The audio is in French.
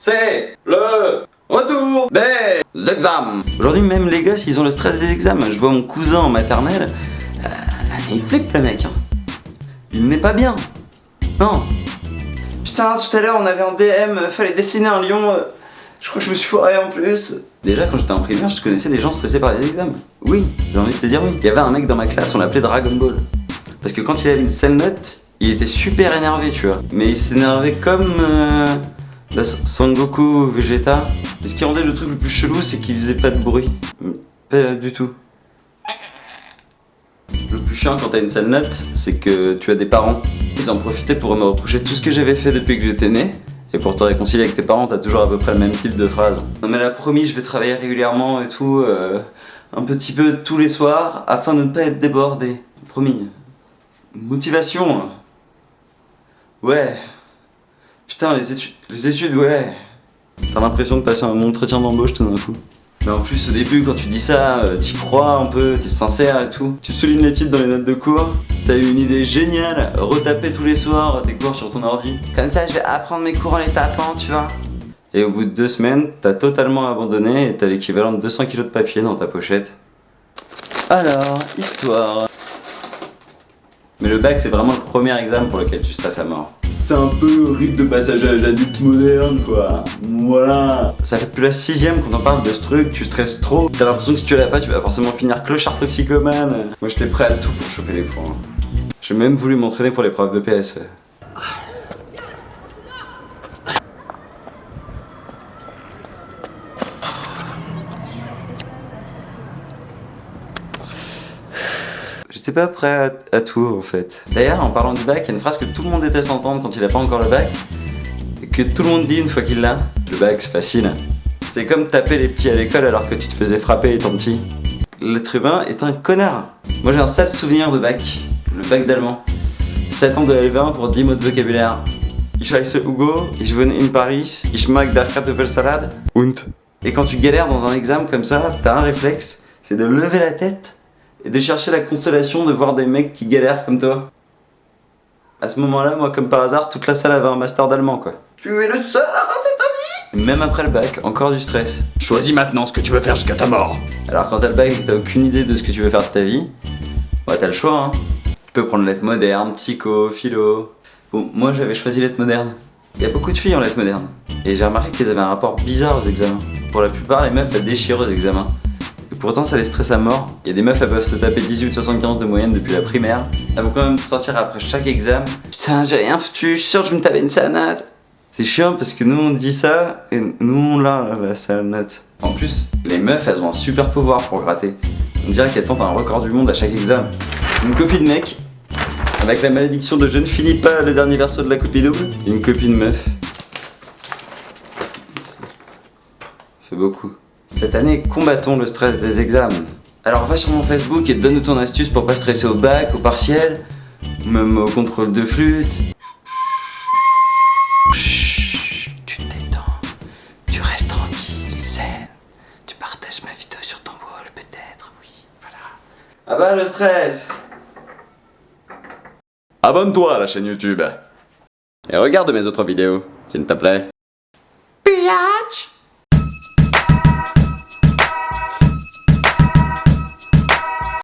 c'est le retour des examens. Aujourd'hui même les gosses ils ont le stress des examens. Je vois mon cousin en maternelle, il flippe le mec. Il n'est pas bien. Non. Putain, tout à l'heure on avait en DM, fallait dessiner un lion. Je crois que je me suis foiré en plus. Déjà quand j'étais en primaire, je connaissais des gens stressés par les examens. Oui, j'ai envie de te dire oui. Il y avait un mec dans ma classe, on l'appelait Dragon Ball. Parce que quand il avait une sale note, il était super énervé, tu vois. Mais il s'énervait comme Son Goku Vegeta. Et ce qui rendait le truc le plus chelou, c'est qu'il faisait pas de bruit. Pas du tout. Le plus chiant quand t'as une sale note, c'est que tu as des parents. Ils en profitaient pour me reprocher tout ce que j'avais fait depuis que j'étais né. Et pour te réconcilier avec tes parents, t'as toujours à peu près le même type de phrase. Non mais là, promis, je vais travailler régulièrement et tout, un petit peu tous les soirs, afin de ne pas être débordé. Promis. Motivation. Ouais. Putain, les études, ouais. T'as l'impression de passer un entretien d'embauche tout d'un coup. Mais en plus, au début, quand tu dis ça, t'y crois un peu, t'es sincère et tout. Tu soulignes les titres dans les notes de cours. T'as eu une idée géniale, retaper tous les soirs tes cours sur ton ordi. Comme ça, je vais apprendre mes cours en les tapant, tu vois. Et au bout de 2 semaines, t'as totalement abandonné et t'as l'équivalent de 200 kilos de papier dans ta pochette. Alors, histoire. Mais le bac, c'est vraiment le premier examen pour lequel tu stresses à mort. C'est un peu rite de passage à l'âge adulte moderne, quoi. Voilà. Ça fait depuis la 6ème qu'on en parle de ce truc, tu stresses trop. T'as l'impression que si tu l'as pas, tu vas forcément finir clochard toxicomane. Moi, j'étais prêt à tout pour choper les points. J'ai même voulu m'entraîner pour l'épreuve de PS. J'étais pas prêt à tout en fait. D'ailleurs, en parlant du bac, il y a une phrase que tout le monde déteste entendre quand il a pas encore le bac, et que tout le monde dit une fois qu'il l'a. Le bac, c'est facile. C'est comme taper les petits à l'école alors que tu te faisais frapper étant petit. L'être humain est un connard. Moi j'ai un sale souvenir de bac, le bac d'allemand. 7 ans de LV1 pour 10 mots de vocabulaire. Ich heiße Hugo, ich wohne in Paris, ich mag der Kartoffelsalade und. Et quand tu galères dans un examen comme ça, t'as un réflexe, c'est de lever la tête et de chercher la consolation de voir des mecs qui galèrent comme toi. À ce moment-là, moi comme par hasard, toute la salle avait un master d'allemand quoi. Tu es le seul à rater ta vie. Même après le bac, encore du stress. Choisis maintenant ce que tu veux faire jusqu'à ta mort. Alors quand t'as le bac et que t'as aucune idée de ce que tu veux faire de ta vie, bah t'as le choix hein. Tu peux prendre lettres modernes, psycho, philo. Bon, moi j'avais choisi lettres modernes. Il y a beaucoup de filles en lettres modernes. Et j'ai remarqué qu'elles avaient un rapport bizarre aux examens. Pour la plupart, les meufs elles déchirent aux examens. Et pourtant ça les stresse à mort. Il y a des meufs elles peuvent se taper 18,75 de moyenne depuis la primaire. Elles vont quand même sortir après chaque examen. Putain, j'ai rien foutu, je suis sûr que je vais me taper une sale note. C'est chiant parce que nous on dit ça et nous on l'a la sale note. En plus, les meufs elles ont un super pouvoir pour gratter. On dirait qu'elles tentent un record du monde à chaque examen. Une copie de mec, avec la malédiction de je ne finis pas le dernier verso de la copie double, et une copie de meuf. Ça fait beaucoup. Cette année, combattons le stress des examens. Alors va sur mon Facebook et donne-nous ton astuce pour pas stresser au bac, au partiel, même au contrôle de flûte. Chut, tu te détends, tu restes tranquille, zen. Tu partages ma vidéo sur ton wall peut-être, oui, voilà. Ah bah le stress. Abonne-toi à la chaîne YouTube. Et regarde mes autres vidéos, s'il te plaît. Biatch.